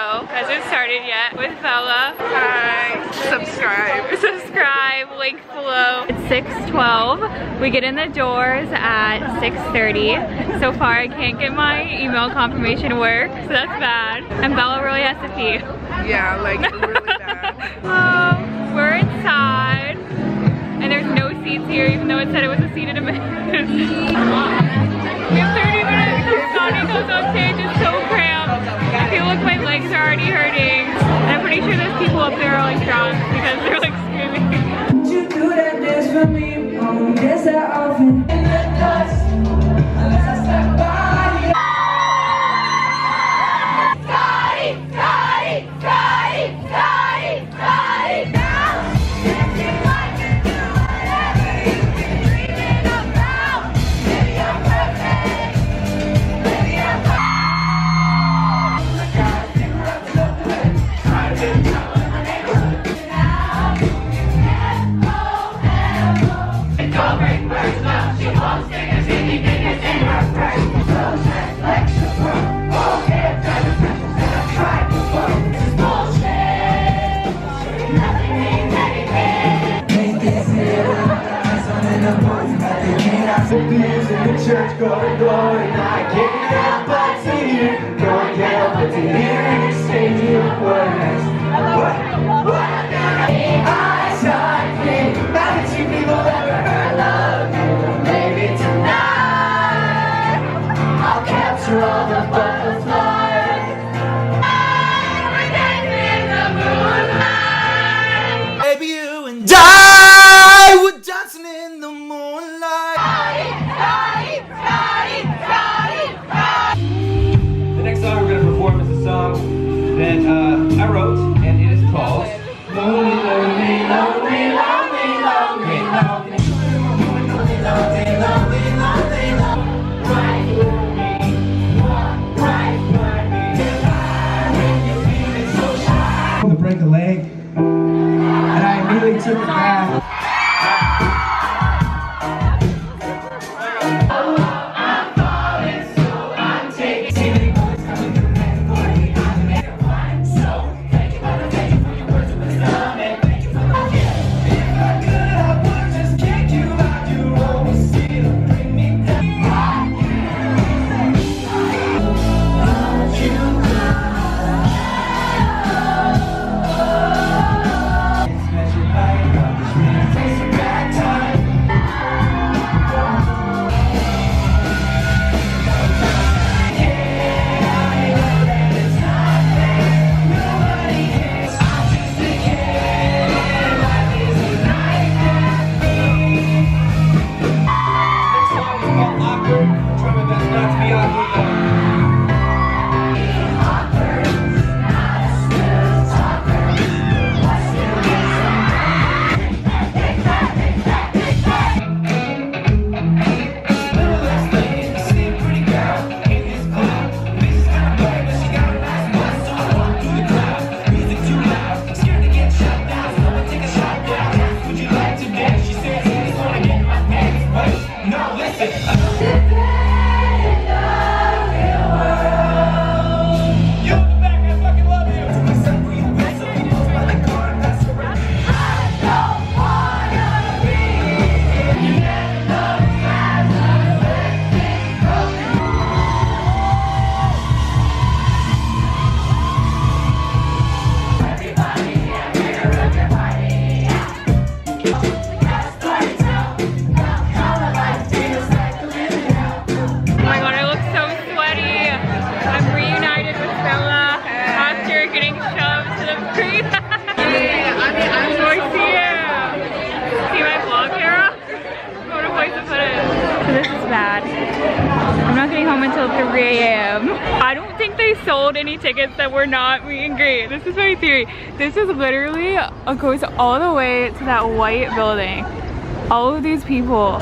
video. Hasn't started yet with Bella. Hi. Subscribe. Subscribe, link below. It's 6:12. We get in the doors at 6:30. So far I can't get my email confirmation to work, so that's bad. And Bella really has to pee. Yeah, like really bad. We're inside. And there's no seats here, even though it said it was a seated event. We have 30 minutes until Scotty goes on stage. It's so cramped. I feel like my legs are already hurting. And I'm pretty sure those people up there are like drunk because they're like screaming. You do that dance for me, dance that often. In the dust, unless I step by you. Scotty, Scotty, Scotty, Scotty, Scotty. Now, dancing like you do whatever you've been dreaming about. Baby, I'm perfect. Baby, I'm perfect. Church corridor and I can't help but to hear, can't help but to hear you say your words. What I start thinking about the two people ever heard love. Maybe tonight I'll capture all the butterflies. We're dancing in the moonlight. Baby, you and I were dancing in the moonlight. The next song we're going to perform is a song that I wrote, and it is called Lonely, Lonely, Lonely, Lonely, Lonely, Lonely, Lonely, Lonely, Lonely, Lonely, Right for me, right for me. When you're feeling so shy. To break a leg, and I immediately took a bath. Until 3 a.m. I don't think they sold any tickets that were not meet and greet. This is my theory. This is literally goes all the way to that white building. All of these people.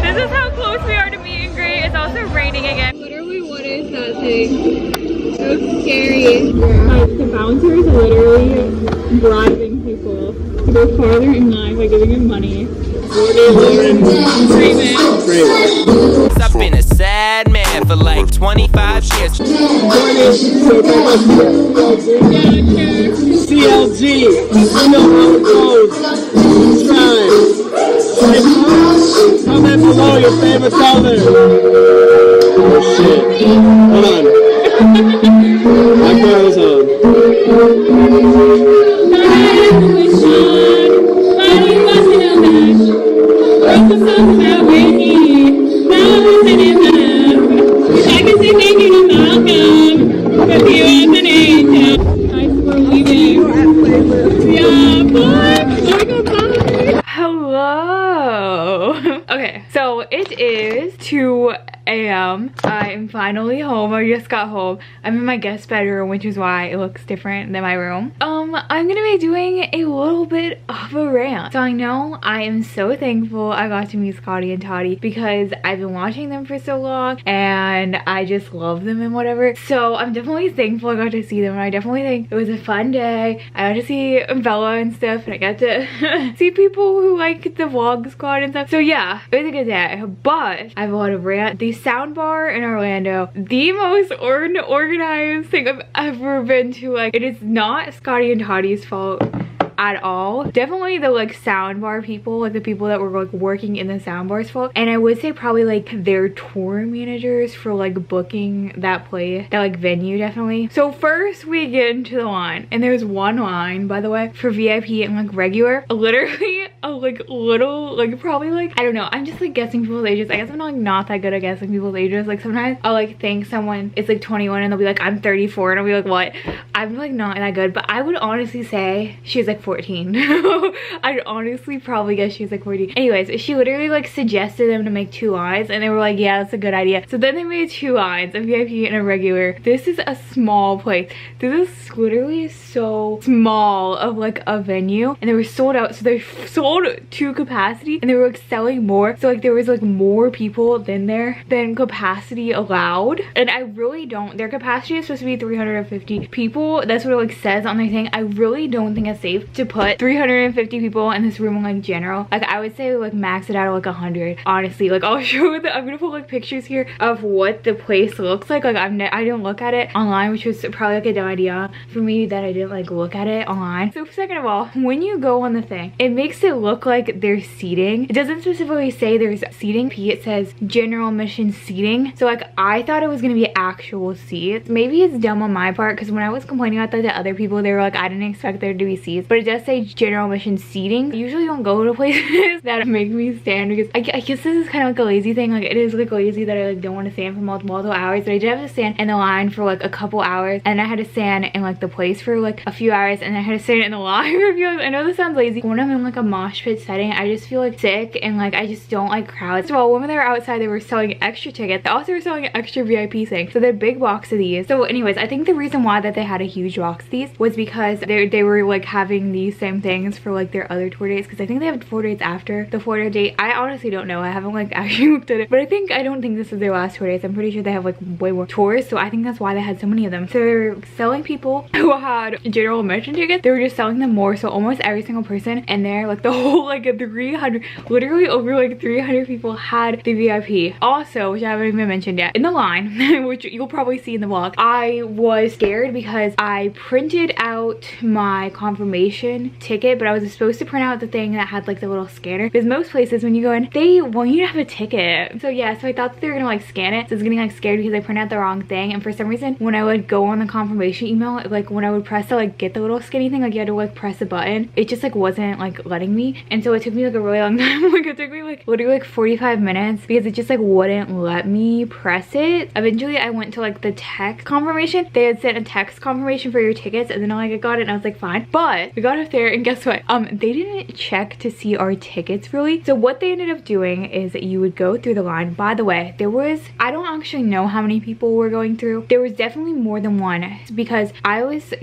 This is how close we are to meet and greet. It's also raining again. Literally, what is that thing? So scary. Like the bouncer is literally bribing people to go farther in line by giving them money. I've been a sad man for like 25 years. CLG, you know how it goes. Comment below your favorite color. Oh shit. Hold on. My camera's on. Hello. Okay, so it is 2 a.m. I am finally home. I just got home. I'm in my guest bedroom, which is why it looks different than my room. I'm gonna be doing a little bit of a rant. So I know I am so thankful I got to meet Scotty and Toddy because I've been watching them for so long and I just love them and whatever. So I'm definitely thankful I got to see them, and I definitely think it was a fun day. I got to see Bella and stuff, and I got to see people who like the vlog squad and stuff. So yeah, it was a good day. But I have a lot of rant. The sound bar in Orlando, the most organized thing I've ever been to. Like, it is not Scotty and Toddy's fault at all. Definitely the like sound bar people, like the people that were like working in the sound bar's fault. And I would say probably like their tour managers for like booking that place, that like venue, definitely. So first we get into the line, and there's one line, by the way, for VIP and like regular. Literally a like little, like probably like, I don't know, I'm just like guessing people's ages. I guess I'm like not that good at guessing people's ages. Like sometimes I'll like think someone is like 21 and they'll be like, I'm 34, and I'll be like, what? I'm like not that good, but I would honestly say she's like 14. I'd honestly probably guess she was like 14. Anyways, she literally like suggested them to make 2 lines, and they were like, yeah, that's a good idea. So then they made 2 lines, a VIP and a regular. This is a small place. This is literally so small of like a venue, and they were sold out. So they sold to capacity, and they were like selling more. So like there was like more people than capacity allowed. And I really don't, their capacity is supposed to be 350 people. That's what it like says on their thing. I really don't think it's safe to put 350 people in this room in like general. Like I would say like max it out at like 100. Honestly, like I'll show you I'm gonna put like pictures here of what the place looks like. Like I didn't look at it online, which was probably like a dumb idea for me that I didn't like look at it online. So second of all, when you go on the thing, it makes it look like there's seating. It doesn't specifically say there's seating. It says general admission seating. So like I thought it was gonna be actual seats. Maybe it's dumb on my part, because when I was complaining about that to other people, they were like, I didn't expect there to be seats. But it does say general admission seating. I usually don't go to places that make me stand, because I guess this is kind of like a lazy thing. Like it is like lazy that I like don't want to stand for multiple hours, but I did have to stand in the line for like a couple hours, and I had to stand in like the place for like a few hours, and I had to stand in the line for a few hours. I know this sounds lazy. When I'm in like a mosh pit setting, I just feel like sick, and like I just don't like crowds. So when they were outside, they were selling extra tickets. They also were selling extra VIP things. So they're big box of these. So anyways, I think the reason why that they had a huge box of these was because they were like having these same things for like their other tour dates, because I think they have 4 dates after the Florida date. I honestly don't know. I haven't like actually looked at it, but I don't think this is their last tour dates. I'm pretty sure they have like way more tours, so I think that's why they had so many of them. So they're selling people who had general admission tickets. They were just selling them more, so almost every single person in there, like the whole like 300, literally over like 300 people had the VIP. Also, which I haven't even mentioned yet, in the line, which you'll probably see in the vlog, I was scared because I printed out my confirmation ticket, but I was supposed to print out the thing that had like the little scanner, because most places when you go in, they want you to have a ticket. So yeah, so I thought that they were gonna like scan it. So I was getting like scared because I printed out the wrong thing, and for some reason when I would go on the confirmation email, like when I would press to like get the little skinny thing, like you had to like press a button, it just like wasn't like letting me. And so it took me like a really long time. Like it took me like literally like 45 minutes because it just like wouldn't let me press it. Eventually I went to like the text confirmation. They had sent a text confirmation for your tickets, and then I got it and I was like fine. But we got up there, and guess what? They didn't check to see our tickets really. So what they ended up doing is that you would go through the line. By the way, there was, I don't actually know how many people were going through. There was definitely more than one, because I was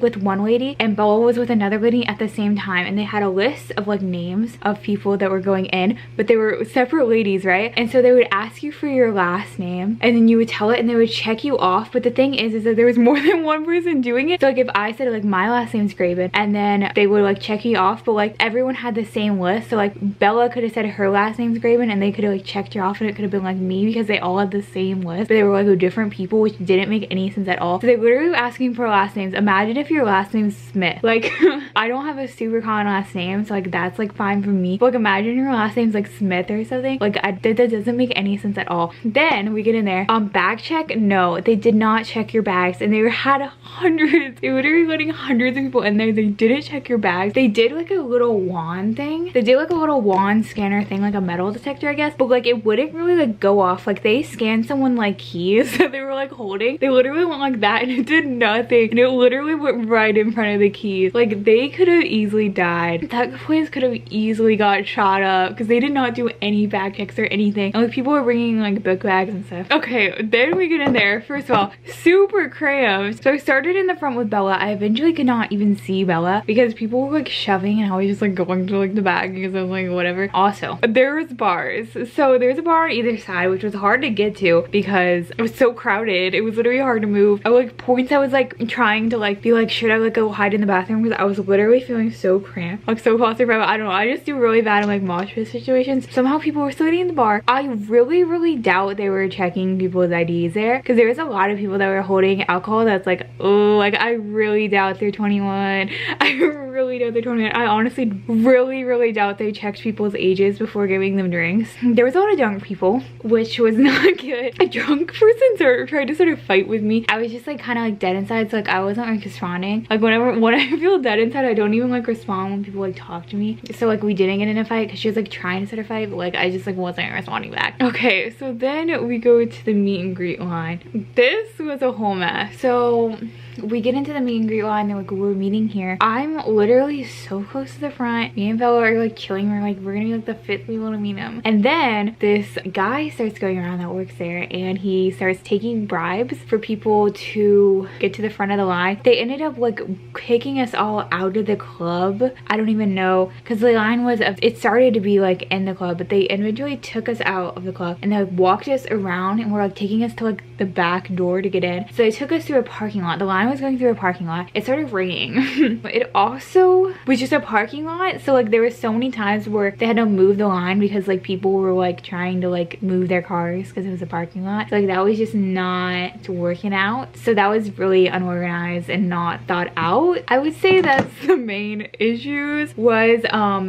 with one lady and Bella was with another lady at the same time, and they had a list of like names of people that were going in, but they were separate ladies, right? And so they would ask you for your last name, and then you would tell it, and they would check you off. But the thing is that there was more than one person doing it. So like if I said like my last name's Graben, and then they would like check you off, but like everyone had the same list. So like Bella could have said her last name's Graben and they could have like checked her off, and it could have been like me because they all had the same list, but they were like different people, which didn't make any sense at all. So they literally were asking for last names. Imagine if your last name's Smith. Like I don't have a super common last name, so like that's like fine for me, but like imagine your last name's like Smith or something. Like that doesn't make any sense at all. Then we get in there, bag check. No, they did not check your bags, and they had hundreds, they were literally letting hundreds of people in there. They didn't check your bags. They did like a little wand thing. They did like a little wand scanner thing, like a metal detector I guess, but like it wouldn't really like go off. Like they scanned someone like keys that they were like holding. They literally went like that and it did nothing, and it literally went right in front of the keys. Like they could have easily died. That place could have easily got shot up because they did not do any bag checks or anything, and like people were bringing like book bags and stuff. Okay, then we get in there. First of all, super cramped. So I started in the front with Bella. I eventually could not even see Bella because people were like shoving, and I was just like going to like the back because I was like whatever. Also, there was bars. So there's a bar on either side, which was hard to get to because it was so crowded. It was literally hard to move. At like points I was like trying to like be like, should I like go hide in the bathroom, because I was literally feeling so cramped, like so claustrophobic. I don't know, I just do really bad in like mosh pit situations. Somehow people were sitting in the bar. I really doubt they were checking people's IDs there, because there was a lot of people that were holding alcohol that's like, oh, like I really doubt they're 21. I really doubt they're 21. I honestly really doubt they checked people's ages before giving them drinks. There was a lot of drunk people, which was not good. A drunk person tried to sort of fight with me. I was just like kind of like dead inside, so like I wasn't like responding. Like when I feel dead inside, I don't even like respond when people like talk to me. So like we didn't get in a fight because she was like trying to start a fight, but like I just like wasn't responding back. Okay, so then we go to the meet and greet line. This was a whole mess. So we get into the meet and greet line. They're like, we're meeting here. I'm literally so close to the front. Me and Bella are like chilling. We're like, we're gonna be like the fifth people to meet him. And then this guy starts going around that works there, and he starts taking bribes for people to get to the front of the line. They ended up like kicking us all out of the club. I don't even know, because the line was, it started to be like in the club, but they eventually took us out of the club and they walked us around and were like taking us to like the back door to get in. So they took us through a parking lot. The line was going through a parking lot. It started raining. But it also was just a parking lot, so like there were so many times where they had to move the line because like people were like trying to like move their cars because it was a parking lot. So like that was just not working out. So that was really unorganized and not thought out. I would say that's the main issues. Was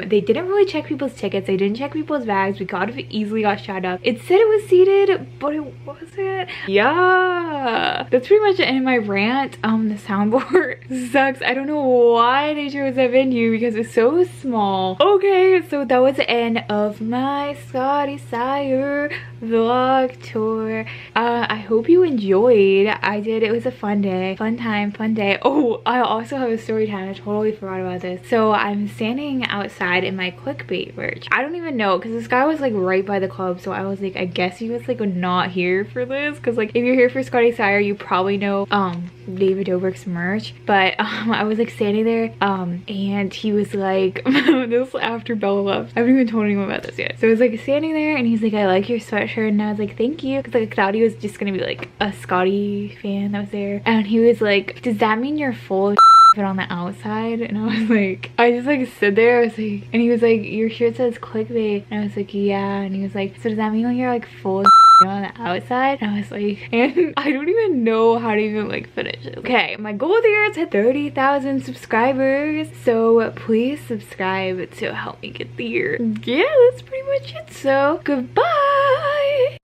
they didn't really check people's tickets. They didn't check people's bags. We could have easily got shot up. It said it was seated, but it wasn't. Yeah, that's pretty much the end of my rant. The soundboard sucks. I don't know why they chose that venue because it's so small. Okay, so that was the end of my Scotty Sire vlog tour. I hope you enjoyed. I did. It was a fun day, fun time, fun day. Oh, I also have a story time. I totally forgot about this. So I'm standing outside in my clickbait merch. I don't even know, because this guy was like right by the club, so I was like, I guess he was like not here for this, because like if you're here for Scotty Sire, you probably know David Dobrik's merch. But I was like standing there and he was like this was after Bella left. I haven't even told anyone about this yet. So I was like standing there and he's like, I like your sweatshirt, and I was like, thank you, because like I thought he was just gonna be like a Scotty fan that was there. And he was like, does that mean you're full of but on the outside? And I was like, I just like stood there. I was like, and he was like, your shirt says clickbait. And I was like, yeah. And he was like, so does that mean you're like full of on the outside? And I was like, and I don't even know how to even like finish it. Okay, my goal here is to hit 30,000 subscribers, so please subscribe to help me get there. Yeah, that's pretty much it. So goodbye.